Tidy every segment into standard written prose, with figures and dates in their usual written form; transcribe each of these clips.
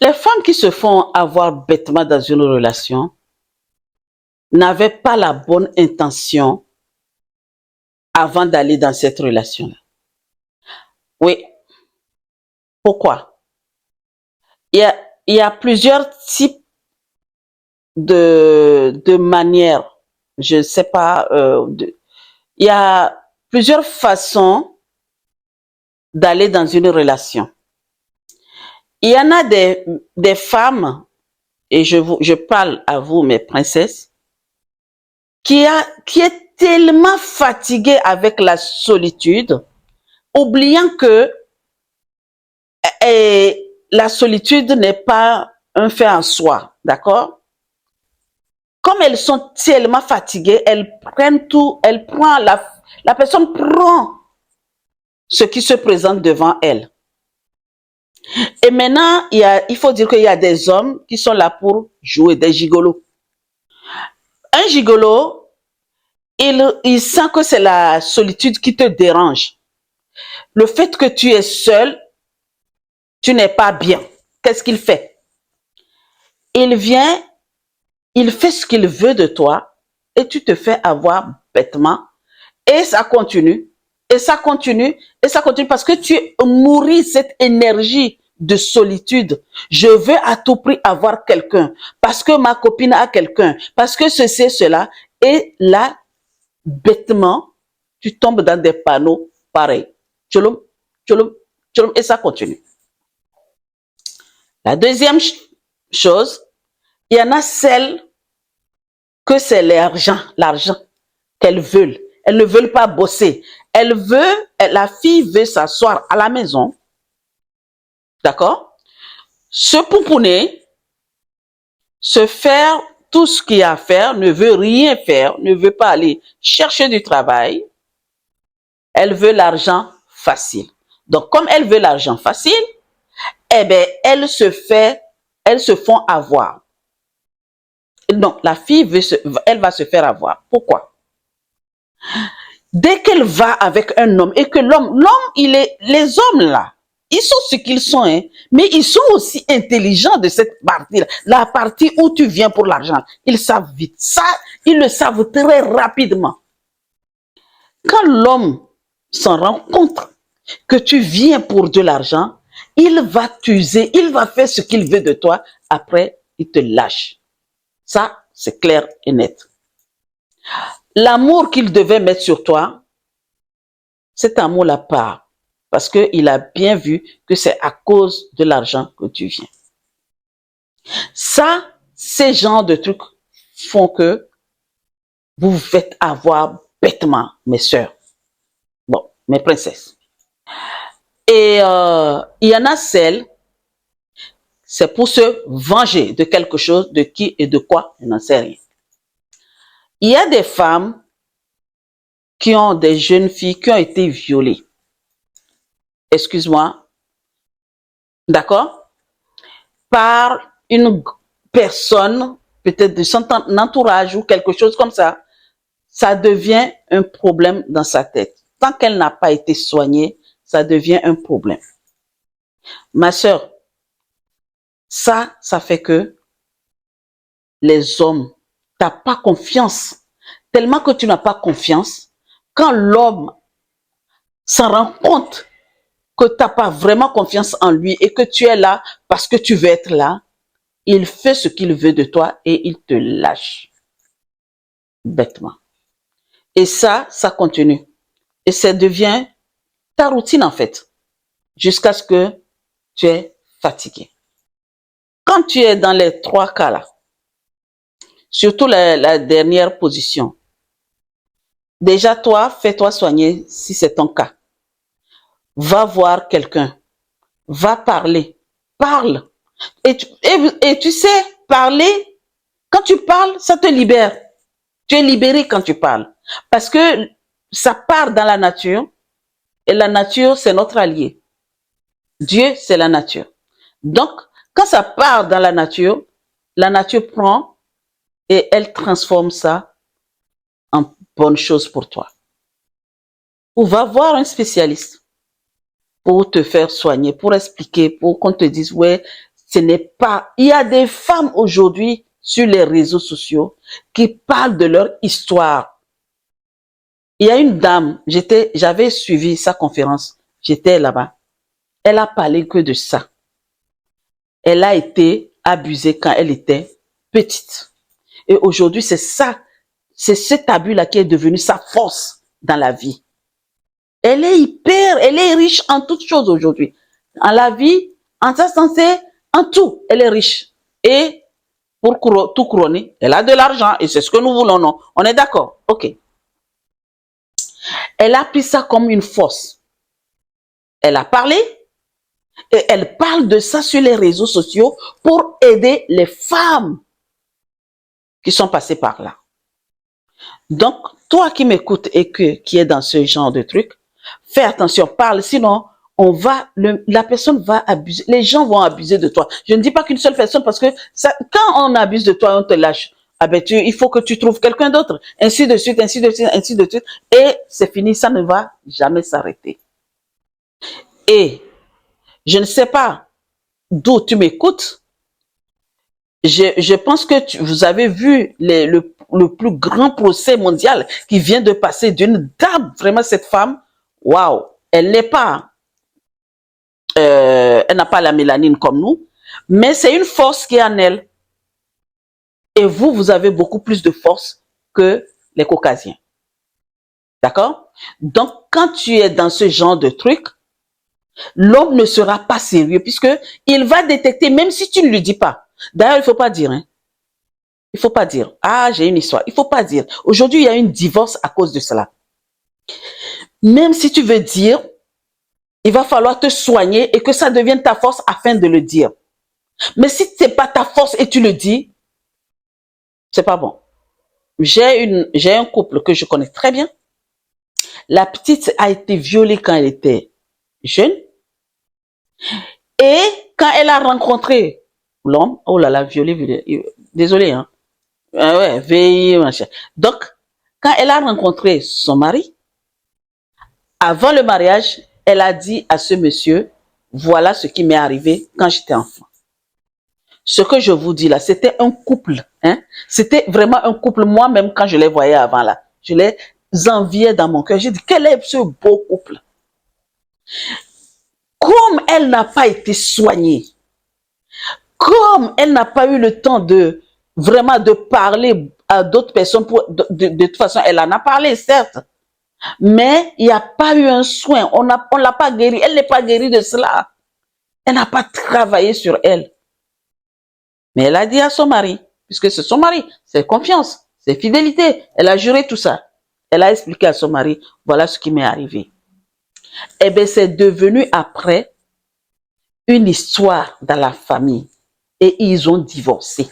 Les femmes qui se font avoir bêtement dans une relation n'avaient pas la bonne intention avant d'aller dans cette relation-là. Oui. Pourquoi? Il y a plusieurs types de manières. Je ne sais pas. Il y a plusieurs façons d'aller dans une relation. Il y en a des femmes, et je parle à vous, mes princesses, qui est tellement fatiguée avec la solitude, oubliant que la solitude n'est pas un fait en soi, d'accord? Comme elles sont tellement fatiguées, elles prennent tout, la personne prend ce qui se présente devant elle. Et maintenant, il faut dire qu'il y a des hommes qui sont là pour jouer, des gigolos. Un gigolo, il sent que c'est la solitude qui te dérange. Le fait que tu es seul, tu n'es pas bien. Qu'est-ce qu'il fait? Il vient, il fait ce qu'il veut de toi et tu te fais avoir bêtement. Et ça continue, et ça continue, et ça continue parce que tu nourris cette énergie de solitude. Je veux à tout prix avoir quelqu'un parce que ma copine a quelqu'un, parce que ceci, cela. Et là, bêtement, tu tombes dans des panneaux pareils. Tcholoum, tcholoum, tcholoum, et ça continue. La deuxième chose, il y en a celles que c'est l'argent qu'elles veulent. Elles ne veulent pas bosser. La fille veut s'asseoir à la maison, d'accord? Se pouponner, se faire tout ce qu'il y a à faire, ne veut rien faire, ne veut pas aller chercher du travail. Elle veut l'argent facile. Donc, comme elle veut l'argent facile, eh bien, elles se font avoir. Donc, la fille elle va se faire avoir. Pourquoi? Dès qu'elle va avec un homme et que l'homme, les hommes là, ils sont ce qu'ils sont, hein, mais ils sont aussi intelligents de cette partie-là. La partie où tu viens pour l'argent, ils savent vite. Ça, ils le savent très rapidement. Quand l'homme s'en rend compte que tu viens pour de l'argent, il va t'user, il va faire ce qu'il veut de toi. Après, il te lâche. Ça, c'est clair et net. L'amour qu'il devait mettre sur toi, cet amour-là part. Parce qu'il a bien vu que c'est à cause de l'argent que tu viens. Ça, ces genres de trucs font que vous vous faites avoir bêtement, mes sœurs. Bon, mes princesses. Et il y en a celles, c'est pour se venger de quelque chose, de qui et de quoi, on n'en sait rien. Il y a des femmes qui ont des jeunes filles qui ont été violées. Excuse-moi. D'accord? Par une personne, peut-être de son entourage ou quelque chose comme ça. Ça devient un problème dans sa tête. Tant qu'elle n'a pas été soignée, ça devient un problème. Ma sœur, ça fait que les hommes, t'as pas confiance. Tellement que tu n'as pas confiance, quand l'homme s'en rend compte que tu n'as pas vraiment confiance en lui et que tu es là parce que tu veux être là, il fait ce qu'il veut de toi et il te lâche. Bêtement. Et ça continue. Et ça devient ta routine en fait. Jusqu'à ce que tu es fatigué. Quand tu es dans les trois cas là, surtout la dernière position, déjà toi, fais-toi soigner si c'est ton cas. Va voir quelqu'un. Va parler. Parle. Et tu sais, parler, quand tu parles, ça te libère. Tu es libéré quand tu parles. Parce que ça part dans la nature. Et la nature, c'est notre allié. Dieu, c'est la nature. Donc, quand ça part dans la nature prend et elle transforme ça en bonne chose pour toi. Ou va voir un spécialiste pour te faire soigner, pour expliquer, pour qu'on te dise, ouais, Ce n'est pas... Il y a des femmes aujourd'hui sur les réseaux sociaux qui parlent de leur histoire. Il y a une dame, j'avais suivi sa conférence, j'étais là-bas. Elle a parlé que de ça. Elle a été abusée quand elle était petite. Et aujourd'hui, c'est ça, c'est cet abus-là qui est devenu sa force dans la vie. Elle est riche en toutes choses aujourd'hui. En la vie, en sa santé, en tout, elle est riche. Et pour tout couronner, elle a de l'argent et c'est ce que nous voulons, non? On est d'accord? Ok. Elle a pris ça comme une force. Elle a parlé et elle parle de ça sur les réseaux sociaux pour aider les femmes qui sont passées par là. Donc, toi qui m'écoutes et qui est dans ce genre de truc, fais attention, parle, sinon la personne va abuser, les gens vont abuser de toi. Je ne dis pas qu'une seule personne, parce que quand on abuse de toi, on te lâche. Ah ben il faut que tu trouves quelqu'un d'autre, ainsi de suite, ainsi de suite, ainsi de suite, et c'est fini, ça ne va jamais s'arrêter. Et je ne sais pas d'où tu m'écoutes. Je pense que vous avez vu le plus grand procès mondial qui vient de passer d'une dame, vraiment cette femme, waouh, elle n'est pas elle n'a pas la mélanine comme nous, mais c'est une force qui est en elle. Et vous avez beaucoup plus de force que les caucasiens. D'accord? Donc, quand tu es dans ce genre de truc, l'homme ne sera pas sérieux puisque il va détecter, même si tu ne lui dis pas. D'ailleurs, il ne faut pas dire, hein. Il ne faut pas dire, ah, j'ai une histoire. Il ne faut pas dire. Aujourd'hui, il y a une divorce à cause de cela. Même si tu veux dire, il va falloir te soigner et que ça devienne ta force afin de le dire. Mais si ce n'est pas ta force et tu le dis, c'est pas bon. J'ai un couple que je connais très bien. La petite a été violée quand elle était jeune. Et quand elle a rencontré l'homme, oh là là, violé, désolé, hein. Ah ouais, veille, machin. Donc, quand elle a rencontré son mari, avant le mariage, elle a dit à ce monsieur, voilà ce qui m'est arrivé quand j'étais enfant. Ce que je vous dis là, c'était un couple, hein. C'était vraiment un couple. Moi-même, quand je les voyais avant là, je les enviais dans mon cœur. J'ai dit, quel est ce beau couple? Comme elle n'a pas été soignée, comme elle n'a pas eu le temps de vraiment de parler à d'autres personnes, de toute façon, elle en a parlé, certes, mais il n'y a pas eu un soin. On l'a pas guérie. Elle n'est pas guérie de cela. Elle n'a pas travaillé sur elle. Mais elle a dit à son mari, puisque c'est son mari, c'est confiance, c'est fidélité. Elle a juré tout ça. Elle a expliqué à son mari, voilà ce qui m'est arrivé. Eh bien, c'est devenu après une histoire dans la famille. Et ils ont divorcé.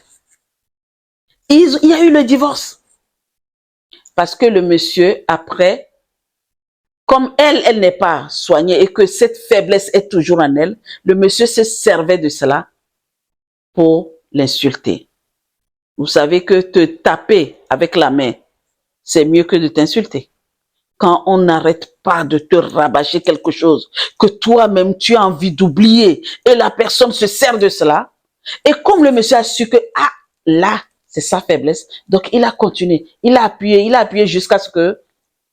Il y a eu le divorce. Parce que le monsieur, après, comme elle n'est pas soignée et que cette faiblesse est toujours en elle, le monsieur se servait de cela pour l'insulter. Vous savez que te taper avec la main, c'est mieux que de t'insulter. Quand on n'arrête pas de te rabâcher quelque chose que toi-même tu as envie d'oublier et la personne se sert de cela, et comme le monsieur a su que, ah, là, c'est sa faiblesse, donc il a continué, il a appuyé jusqu'à ce que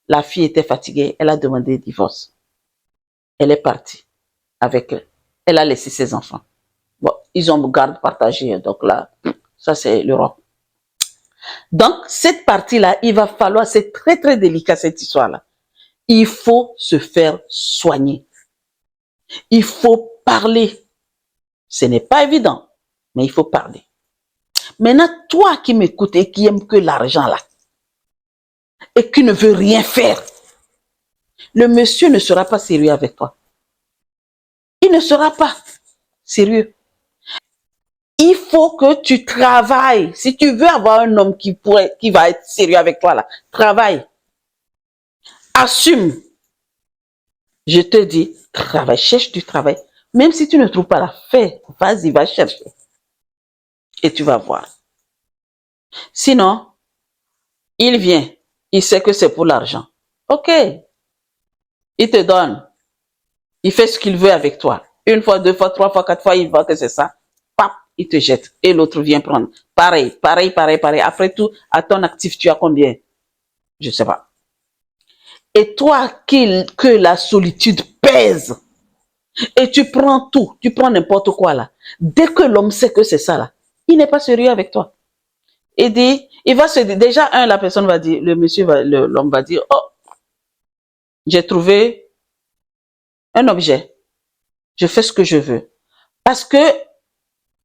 la fille était fatiguée, elle a demandé divorce. Elle est partie avec elle. Elle a laissé ses enfants. Bon, ils ont garde partagée, donc là, ça c'est l'Europe. Donc, cette partie-là, il va falloir, c'est très très délicat cette histoire-là. Il faut se faire soigner. Il faut parler. Ce n'est pas évident, mais il faut parler. Maintenant, toi qui m'écoutes et qui aime que l'argent là, et qui ne veut rien faire, le monsieur ne sera pas sérieux avec toi. Il ne sera pas sérieux. Il faut que tu travailles. Si tu veux avoir un homme qui va être sérieux avec toi là, travaille. Assume. Je te dis, travaille, cherche du travail. Même si tu ne trouves pas la fais, vas-y, va chercher. Et tu vas voir. Sinon, il vient, il sait que c'est pour l'argent. Ok, il te donne. Il fait ce qu'il veut avec toi. Une fois, deux fois, trois fois, quatre fois, il voit que c'est ça. pap, il te jette. Et l'autre vient prendre. Pareil, pareil, pareil, pareil. Après tout, à ton actif, tu as combien? Je sais pas. Et toi, que la solitude pèse, et tu prends tout, tu prends n'importe quoi là. Dès que l'homme sait que c'est ça là, il n'est pas sérieux avec toi. Il dit, il va se dire, déjà la personne va dire, l'homme va dire, oh, j'ai trouvé un objet, je fais ce que je veux. Parce que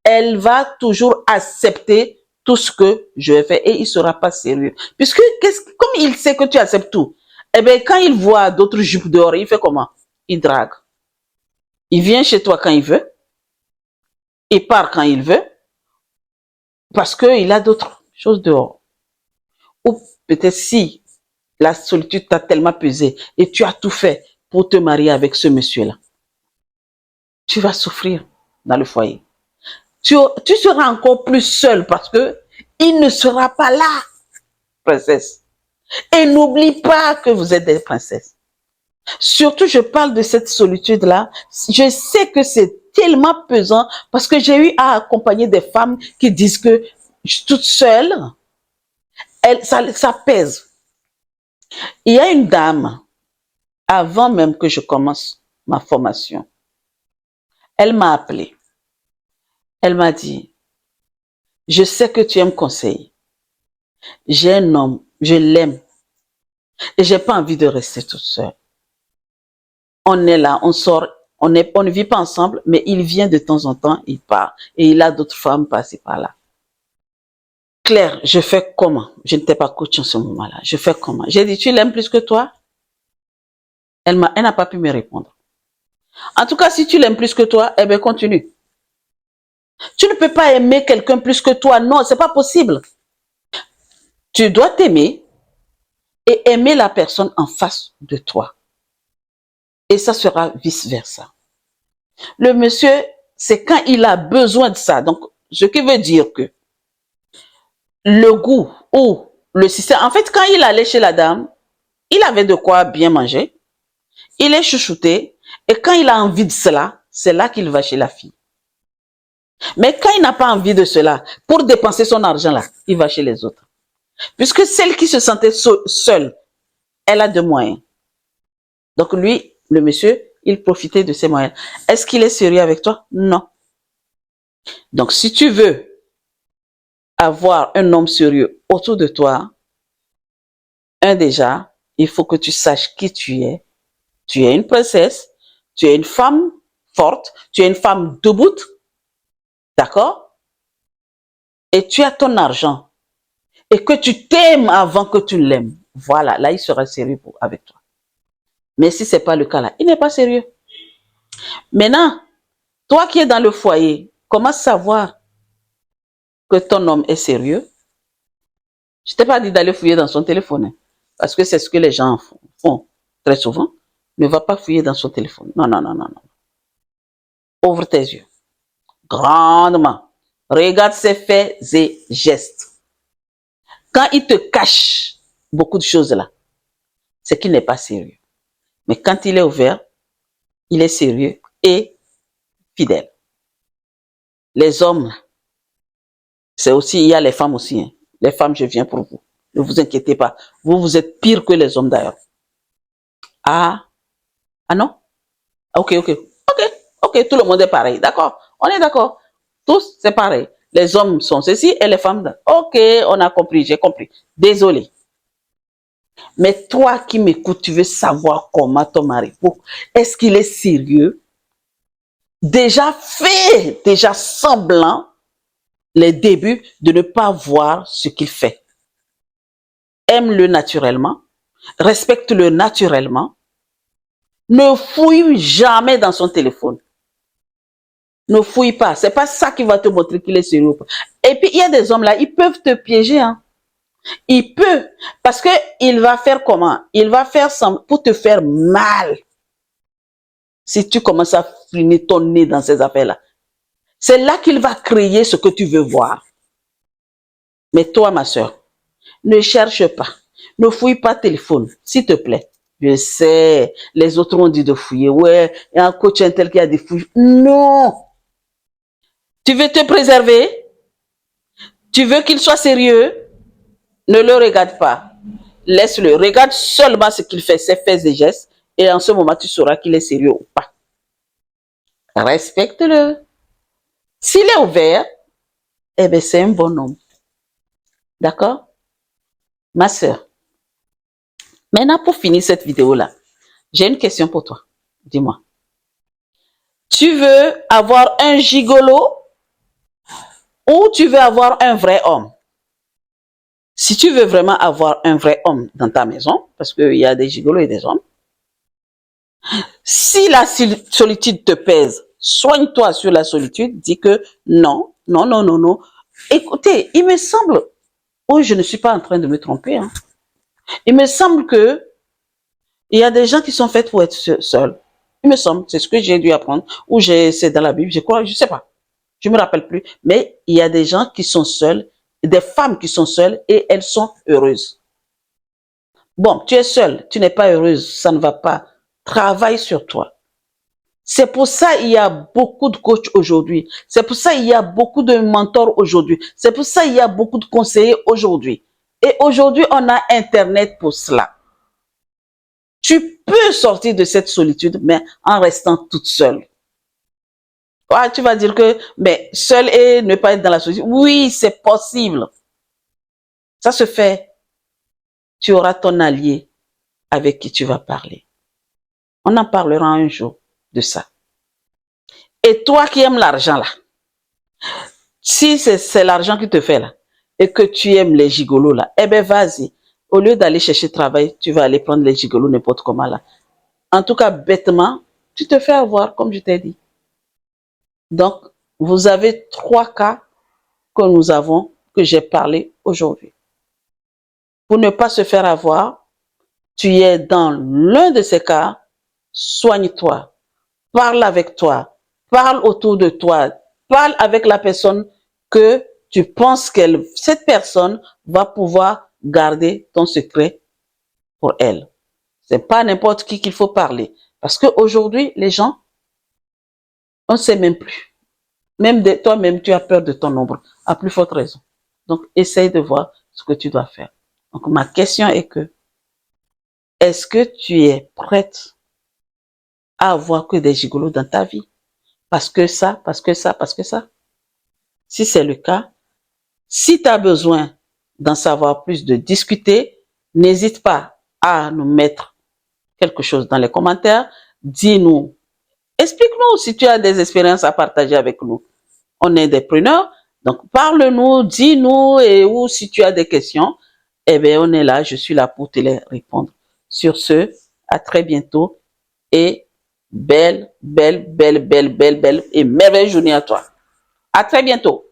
elle va toujours accepter tout ce que je fais et il sera pas sérieux. Puisque, comme il sait que tu acceptes tout, eh bien, quand il voit d'autres jupes dehors, il fait comment? Il drague. Il vient chez toi quand il veut, il part quand il veut, parce qu'il a d'autres choses dehors. Ou peut-être si la solitude t'a tellement pesé et tu as tout fait pour te marier avec ce monsieur-là, tu vas souffrir dans le foyer. Tu seras encore plus seul parce que il ne sera pas là, princesse. Et n'oublie pas que vous êtes des princesses. Surtout, je parle de cette solitude-là. Je sais que c'est tellement pesant parce que j'ai eu à accompagner des femmes qui disent que toute seule, ça pèse. Il y a une dame, avant même que je commence ma formation, elle m'a appelé. Elle m'a dit, je sais que tu aimes conseiller. J'ai un homme, je l'aime. Et j'ai pas envie de rester toute seule. On est là, on sort, on ne vit pas ensemble, mais il vient de temps en temps, il part. Et il a d'autres femmes passées par là. Claire, je fais comment? Je ne t'ai pas coaché en ce moment-là. Je fais comment? J'ai dit, tu l'aimes plus que toi? Elle n'a pas pu me répondre. En tout cas, si tu l'aimes plus que toi, eh bien, continue. Tu ne peux pas aimer quelqu'un plus que toi. Non, c'est pas possible. Tu dois t'aimer et aimer la personne en face de toi. Et ça sera vice-versa. Le monsieur, c'est quand il a besoin de ça. Donc, ce qui veut dire que le goût ou le système, en fait, quand il allait chez la dame, il avait de quoi bien manger, il est chouchouté, et quand il a envie de cela, c'est là qu'il va chez la fille. Mais quand il n'a pas envie de cela, pour dépenser son argent là, il va chez les autres. Puisque celle qui se sentait seule, elle a de moyens. Donc lui, le monsieur, il profitait de ses moyens. Est-ce qu'il est sérieux avec toi? Non. Donc si tu veux avoir un homme sérieux autour de toi, déjà, il faut que tu saches qui tu es. Tu es une princesse, tu es une femme forte, tu es une femme debout, d'accord? Et tu as ton argent. Et que tu t'aimes avant que tu l'aimes. Voilà, là, il sera sérieux avec toi. Mais si ce n'est pas le cas là, il n'est pas sérieux. Maintenant, toi qui es dans le foyer, comment savoir que ton homme est sérieux? Je ne t'ai pas dit d'aller fouiller dans son téléphone, hein, parce que c'est ce que les gens font très souvent. Ne va pas fouiller dans son téléphone. Non, non, non, non, non. Ouvre tes yeux. Grandement. Regarde ses faits et gestes. Quand il te cache beaucoup de choses là, c'est qu'il n'est pas sérieux. Mais quand il est ouvert, il est sérieux et fidèle. Les hommes, c'est aussi, il y a les femmes aussi. Hein. Les femmes, je viens pour vous. Ne vous inquiétez pas. Vous, vous êtes pire que les hommes d'ailleurs. Ah non? Ok, tout le monde est pareil. D'accord, on est d'accord. Tous, c'est pareil. Les hommes sont ceci et les femmes, ok, on a compris, j'ai compris. Désolé. Mais toi qui m'écoutes, tu veux savoir comment ton mari, est-ce qu'il est sérieux? Déjà semblant les débuts de ne pas voir ce qu'il fait. Aime-le naturellement, respecte-le naturellement, ne fouille jamais dans son téléphone. Ne fouille pas, c'est pas ça qui va te montrer qu'il est sérieux. Et puis il y a des hommes là, ils peuvent te piéger, hein. Il peut, parce que il va faire comment? Il va faire pour te faire mal. Si tu commences à finir ton nez dans ces affaires-là, c'est là qu'il va créer ce que tu veux voir. Mais toi, ma soeur, ne cherche pas. Ne fouille pas téléphone, s'il te plaît. Je sais, les autres ont dit de fouiller. Ouais, il y a un coach tel qui a des fouilles. Non! Tu veux te préserver? Tu veux qu'il soit sérieux? Ne le regarde pas. Laisse-le. Regarde seulement ce qu'il fait, ses faits et gestes. Et en ce moment, tu sauras qu'il est sérieux ou pas. Respecte-le. S'il est ouvert, eh bien, c'est un bon homme. D'accord? Ma sœur. Maintenant, pour finir cette vidéo-là, j'ai une question pour toi. Dis-moi. Tu veux avoir un gigolo ou tu veux avoir un vrai homme? Si tu veux vraiment avoir un vrai homme dans ta maison, parce qu'il y a des gigolos et des hommes, si la solitude te pèse, soigne-toi sur la solitude, dis que non, non, non, non, non. Écoutez, il me semble, oh, je ne suis pas en train de me tromper, hein. Il me semble que il y a des gens qui sont faits pour être seuls. Il me semble, c'est ce que j'ai dû apprendre, ou c'est dans la Bible, je crois, je sais pas. Je me rappelle plus. Mais il y a des gens qui sont seuls, des femmes qui sont seules et elles sont heureuses. Bon, tu es seule, tu n'es pas heureuse, ça ne va pas. Travaille sur toi. C'est pour ça qu'il y a beaucoup de coachs aujourd'hui. C'est pour ça qu'il y a beaucoup de mentors aujourd'hui. C'est pour ça qu'il y a beaucoup de conseillers aujourd'hui. Et aujourd'hui, on a Internet pour cela. Tu peux sortir de cette solitude, mais en restant toute seule. Ouais, tu vas dire que, mais seule et ne pas être dans la solitude. Oui, c'est possible. Ça se fait. Tu auras ton allié avec qui tu vas parler. On en parlera un jour de ça. Et toi qui aimes l'argent là, si c'est l'argent qui te fait là, et que tu aimes les gigolos là, eh ben vas-y. Au lieu d'aller chercher travail, tu vas aller prendre les gigolos n'importe comment là. En tout cas, bêtement, tu te fais avoir, comme je t'ai dit. Donc, vous avez 3 cas que nous avons, que j'ai parlé aujourd'hui. Pour ne pas se faire avoir, tu es dans l'un de ces cas, soigne-toi, parle avec toi, parle autour de toi, parle avec la personne que tu penses que cette personne va pouvoir garder ton secret pour elle. C'est pas n'importe qui qu'il faut parler. Parce qu'aujourd'hui, les gens, on ne sait même plus. Même toi-même, tu as peur de ton ombre, à plus forte raison. Donc, essaye de voir ce que tu dois faire. Donc, ma question est que, est-ce que tu es prête à avoir que des gigolos dans ta vie? Parce que ça, parce que ça, parce que ça. Si c'est le cas, si tu as besoin d'en savoir plus, de discuter, n'hésite pas à nous mettre quelque chose dans les commentaires. Dis-nous, explique-nous si tu as des expériences à partager avec nous. On est des preneurs, donc parle-nous, dis-nous, et ou si tu as des questions, eh bien on est là, je suis là pour te les répondre. Sur ce, à très bientôt et belle, belle, belle, belle, belle, belle et merveilleuse journée à toi. À très bientôt.